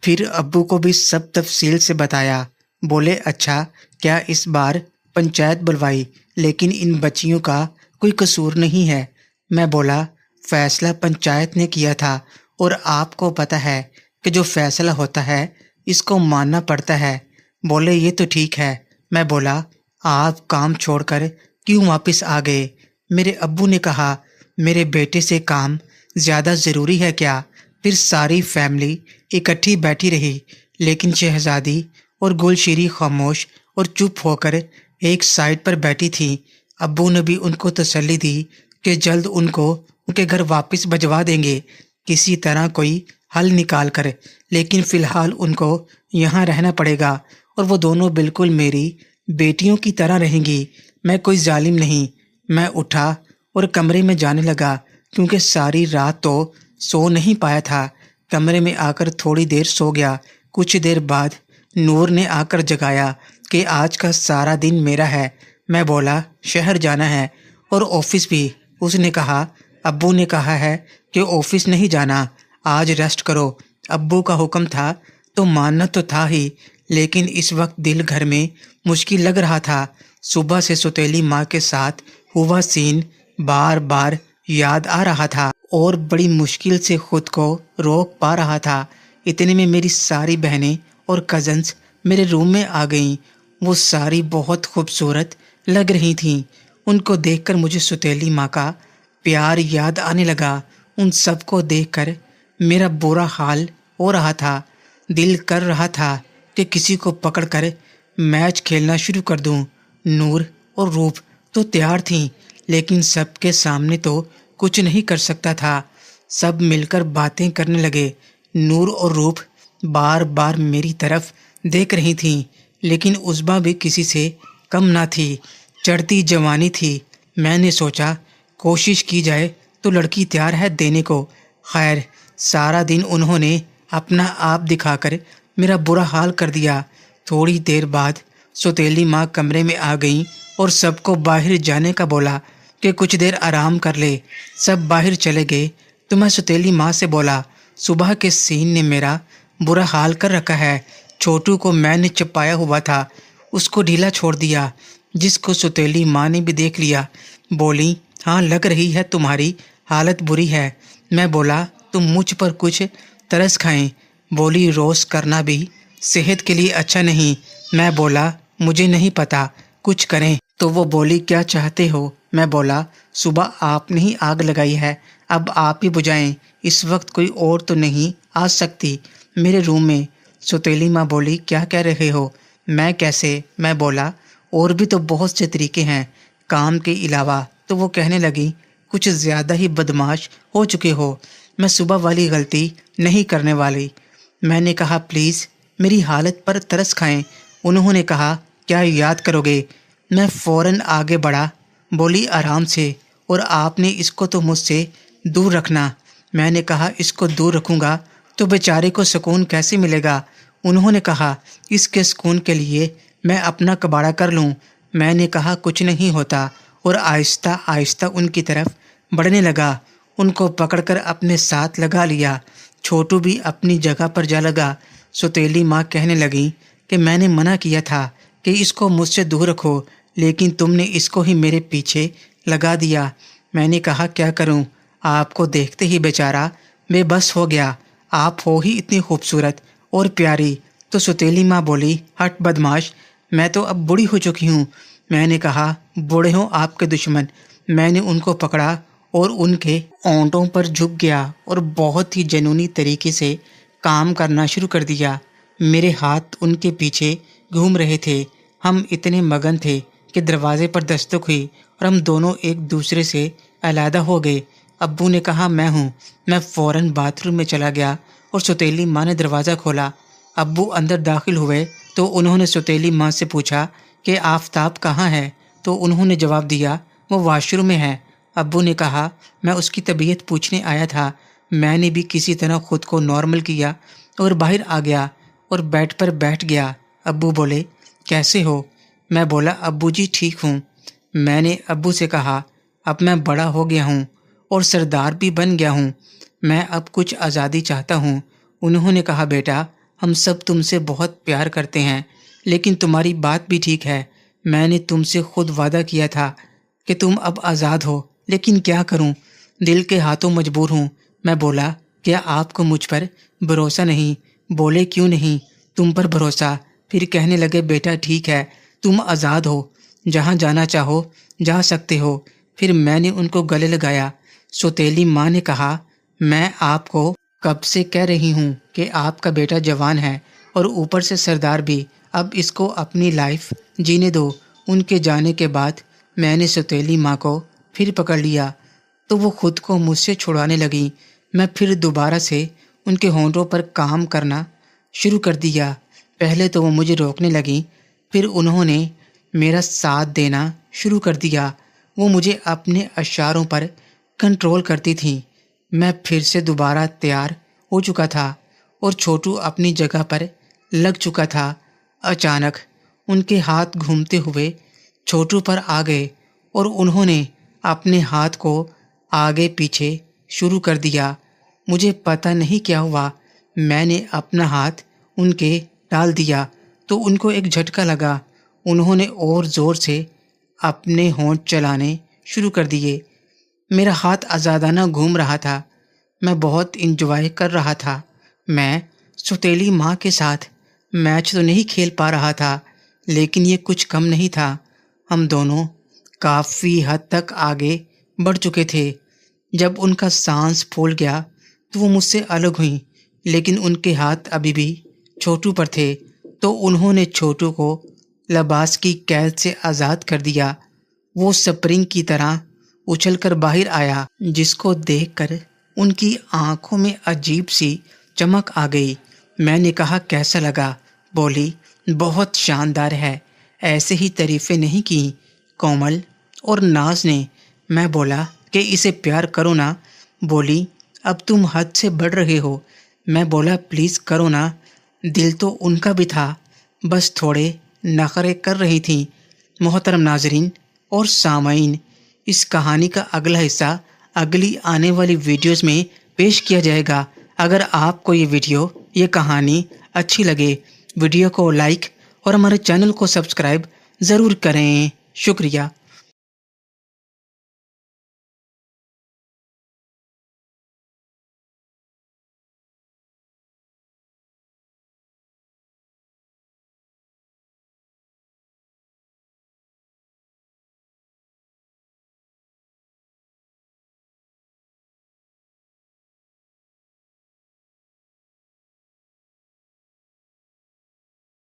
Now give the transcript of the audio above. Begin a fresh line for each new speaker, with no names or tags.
پھر ابو کو بھی سب تفصیل سے بتایا۔ بولے اچھا، کیا اس بار پنچایت بلوائی، لیکن ان بچیوں کا کوئی قصور نہیں ہے؟ میں بولا فیصلہ پنچایت نے کیا تھا، اور آپ کو پتہ ہے کہ جو فیصلہ ہوتا ہے اس کو ماننا پڑتا ہے۔ بولے یہ تو ٹھیک ہے۔ میں بولا آپ کام چھوڑ کر کیوں واپس آ گئے؟ میرے ابو نے کہا میرے بیٹے سے کام زیادہ ضروری ہے کیا؟ پھر ساری فیملی اکٹھی بیٹھی رہی، لیکن شہزادی اور گلشیری خاموش اور چپ ہو کر ایک سائڈ پر بیٹھی تھی۔ ابو نے بھی ان کو تسلی دی کہ جلد ان کو ان کے گھر واپس بھجوا دیں گے، کسی طرح کوئی حل نکال کر، لیکن فی الحال ان کو یہاں رہنا پڑے گا، اور وہ دونوں بالکل میری بیٹیوں کی طرح رہیں گی۔ میں کوئی ظالم نہیں۔ میں اٹھا اور کمرے میں جانے لگا، کیونکہ ساری رات تو سو نہیں پایا تھا۔ کمرے میں آ کر تھوڑی دیر سو گیا۔ کچھ دیر بعد نور نے آ کر جگایا کہ آج کا سارا دن میرا ہے۔ میں بولا شہر جانا ہے اور آفس بھی۔ اس نے کہا ابو نے کہا ہے کہ آفس نہیں جانا، آج ریسٹ کرو۔ ابو کا حکم تھا تو ماننا تو تھا ہی، لیکن اس وقت دل گھر میں مشکل لگ رہا تھا۔ صبح سے سوتیلی ماں کے ساتھ ہوا سین بار بار یاد آ رہا تھا، اور بڑی مشکل سے خود کو روک پا رہا تھا۔ اتنے میں میری ساری بہنیں اور کزنس میرے روم میں آ گئیں۔ وہ ساری بہت خوبصورت لگ رہی تھیں۔ ان کو دیکھ کر مجھے سوتیلی ماں کا پیار یاد آنے لگا۔ ان سب کو دیکھ کر میرا برا حال ہو رہا تھا۔ دل کر رہا تھا کہ کسی کو پکڑ کر میچ کھیلنا شروع کر دوں۔ نور اور روپ تو تیار تھیں، لیکن سب کے سامنے تو کچھ نہیں کر سکتا تھا۔ سب مل کر باتیں کرنے لگے۔ نور اور روپ بار بار میری طرف دیکھ رہی تھیں، لیکن عصبہ بھی کسی سے کم نہ تھی۔ چڑھتی جوانی تھی۔ میں نے سوچا کوشش کی جائے تو لڑکی تیار ہے دینے کو۔ خیر، سارا دن انہوں نے اپنا آپ دکھا کر میرا برا حال کر دیا۔ تھوڑی دیر بعد سوتیلی ماں کمرے میں آ گئیں اور سب کو باہر جانے کا بولا کہ کچھ دیر آرام کر لے۔ سب باہر چلے گئے تو میں سوتیلی ماں سے بولا صبح کے سین نے میرا برا حال کر رکھا ہے۔ چھوٹو کو میں نے چپایا ہوا تھا، اس کو ڈھیلا چھوڑ دیا، جس کو سوتیلی ماں نے بھی دیکھ لیا۔ بولی ہاں لگ رہی ہے تمہاری حالت بری ہے۔ میں بولا تم مجھ پر کچھ ترس کھائیں۔ بولی روز کرنا بھی صحت کے لیے اچھا نہیں۔ میں بولا مجھے نہیں پتا، کچھ کریں تو۔ وہ بولی کیا چاہتے ہو؟ میں بولا صبح آپ نے ہی آگ لگائی ہے، اب آپ ہی بجھائیں، اس وقت کوئی اور تو نہیں آ سکتی میرے روم میں۔ سوتیلی ماں بولی کیا کہہ رہے ہو؟ میں کیسے؟ میں بولا اور بھی تو بہت سے طریقے ہیں کام کے علاوہ۔ تو وہ کہنے لگی کچھ زیادہ ہی بدمعاش ہو چکے ہو، میں صبح والی غلطی نہیں کرنے والی۔ میں نے کہا پلیز میری حالت پر ترس کھائیں۔ انہوں نے کہا کیا یاد کرو گے؟ میں فوراً آگے بڑھا۔ بولی آرام سے، اور آپ نے اس کو تو مجھ سے دور رکھنا۔ میں نے کہا اس کو دور رکھوں گا تو بیچارے کو سکون کیسے ملے گا؟ انہوں نے کہا اس کے سکون کے لیے میں اپنا کباڑہ کر لوں۔ میں نے کہا کچھ نہیں ہوتا، اور آہستہ آہستہ ان کی طرف بڑھنے لگا۔ ان کو پکڑ کر اپنے ساتھ لگا لیا۔ چھوٹو بھی اپنی جگہ پر جا لگا۔ سوتیلی ماں کہنے لگیں کہ میں نے منع کیا تھا کہ اس کو مجھ سے دور رکھو، لیکن تم نے اس کو ہی میرے پیچھے لگا دیا۔ میں نے کہا کیا کروں؟ آپ کو دیکھتے ہی بیچارہ بے بس ہو گیا۔ آپ ہو ہی اتنی خوبصورت اور پیاری۔ تو سوتیلی ماں بولی ہٹ بدمعاش، میں تو اب بوڑھی ہو چکی ہوں۔ میں نے کہا بوڑھے ہوں آپ کے دشمن۔ میں نے ان کو پکڑا اور ان کے اونٹوں پر جھک گیا اور بہت ہی جنونی طریقے سے کام کرنا شروع کر دیا۔ میرے ہاتھ ان کے پیچھے گھوم رہے تھے۔ ہم اتنے مگن تھے کہ دروازے پر دستک ہوئی اور ہم دونوں ایک دوسرے سے علیحدہ ہو گئے۔ ابو نے کہا میں ہوں۔ میں فوراً باتھ روم میں چلا گیا اور سوتیلی ماں نے دروازہ کھولا۔ ابو اندر داخل ہوئے تو انہوں نے سوتیلی ماں سے پوچھا کہ آفتاب کہاں ہے؟ تو انہوں نے جواب دیا وہ واش روم میں ہے۔ ابو نے کہا میں اس کی طبیعت پوچھنے آیا تھا۔ میں نے بھی کسی طرح خود کو نارمل کیا اور باہر آ گیا اور بیڈ پر بیٹھ گیا۔ ابو بولے کیسے ہو؟ میں بولا ابو جی ٹھیک ہوں۔ میں نے ابو سے کہا اب میں بڑا ہو گیا ہوں اور سردار بھی بن گیا ہوں، میں اب کچھ آزادی چاہتا ہوں۔ انہوں نے کہا بیٹا ہم سب تم سے بہت پیار کرتے ہیں، لیکن تمہاری بات بھی ٹھیک ہے۔ میں نے تم سے خود وعدہ کیا تھا کہ تم اب آزاد ہو، لیکن کیا کروں، دل کے ہاتھوں مجبور ہوں۔ میں بولا، کیا آپ کو مجھ پر بھروسہ نہیں؟ بولے، کیوں نہیں، تم پر بھروسہ۔ پھر کہنے لگے، بیٹا ٹھیک ہے، تم آزاد ہو، جہاں جانا چاہو جا سکتے ہو۔ پھر میں نے ان کو گلے لگایا۔ سوتیلی ماں نے کہا، میں آپ کو کب سے کہہ رہی ہوں کہ آپ کا بیٹا جوان ہے اور اوپر سے سردار بھی، اب اس کو اپنی لائف جینے دو۔ ان کے جانے کے بعد میں نے سوتیلی ماں کو پھر پکڑ لیا تو وہ خود کو مجھ سے چھڑانے لگیں۔ میں پھر دوبارہ سے ان کے ہونٹوں پر کام کرنا شروع کر دیا۔ پہلے تو وہ مجھے روکنے لگیں، پھر انہوں نے میرا ساتھ دینا شروع کر دیا۔ وہ مجھے اپنے اشاروں پر کنٹرول کرتی تھیں۔ میں پھر سے دوبارہ تیار ہو چکا تھا اور چھوٹو اپنی جگہ پر لگ چکا تھا۔ اچانک ان کے ہاتھ گھومتے ہوئے چھوٹو پر آ گئے اور انہوں نے اپنے ہاتھ کو آگے پیچھے شروع کر دیا۔ مجھے پتہ نہیں کیا ہوا، میں نے اپنا ہاتھ ان کے ڈال دیا تو ان کو ایک جھٹکا لگا۔ انہوں نے اور زور سے اپنے ہونٹ چلانے شروع کر دیے۔ میرا ہاتھ آزادانہ گھوم رہا تھا، میں بہت انجوائے کر رہا تھا۔ میں سوتیلی ماں کے ساتھ میچ تو نہیں کھیل پا رہا تھا، لیکن یہ کچھ کم نہیں تھا۔ ہم دونوں کافی حد تک آگے بڑھ چکے تھے۔ جب ان کا سانس پھول گیا تو وہ مجھ سے الگ ہوئیں، لیکن ان کے ہاتھ ابھی بھی چھوٹو پر تھے، تو انہوں نے چھوٹو کو لباس کی قید سے آزاد کر دیا۔ وہ سپرنگ کی طرح اچھل کر باہر آیا، جس کو دیکھ کر ان کی آنکھوں میں عجیب سی چمک آ گئی۔ میں نے کہا، کیسا لگا؟ بولی، بہت شاندار ہے، ایسے ہی تعریفیں نہیں کی کومل اور ناز نے۔ میں بولا کہ اسے پیار کرو نا۔ بولی، اب تم حد سے بڑھ رہے ہو۔ میں بولا، پلیز کرو نا، دل تو ان کا بھی تھا، بس تھوڑے نخرے کر رہی تھیں۔ محترم ناظرین اور سامعین، اس کہانی کا اگلا حصہ اگلی آنے والی ویڈیوز میں پیش کیا جائے گا۔ اگر آپ کو یہ کہانی اچھی لگے، ویڈیو کو لائک اور ہمارے چینل کو سبسکرائب ضرور کریں۔ شکریہ۔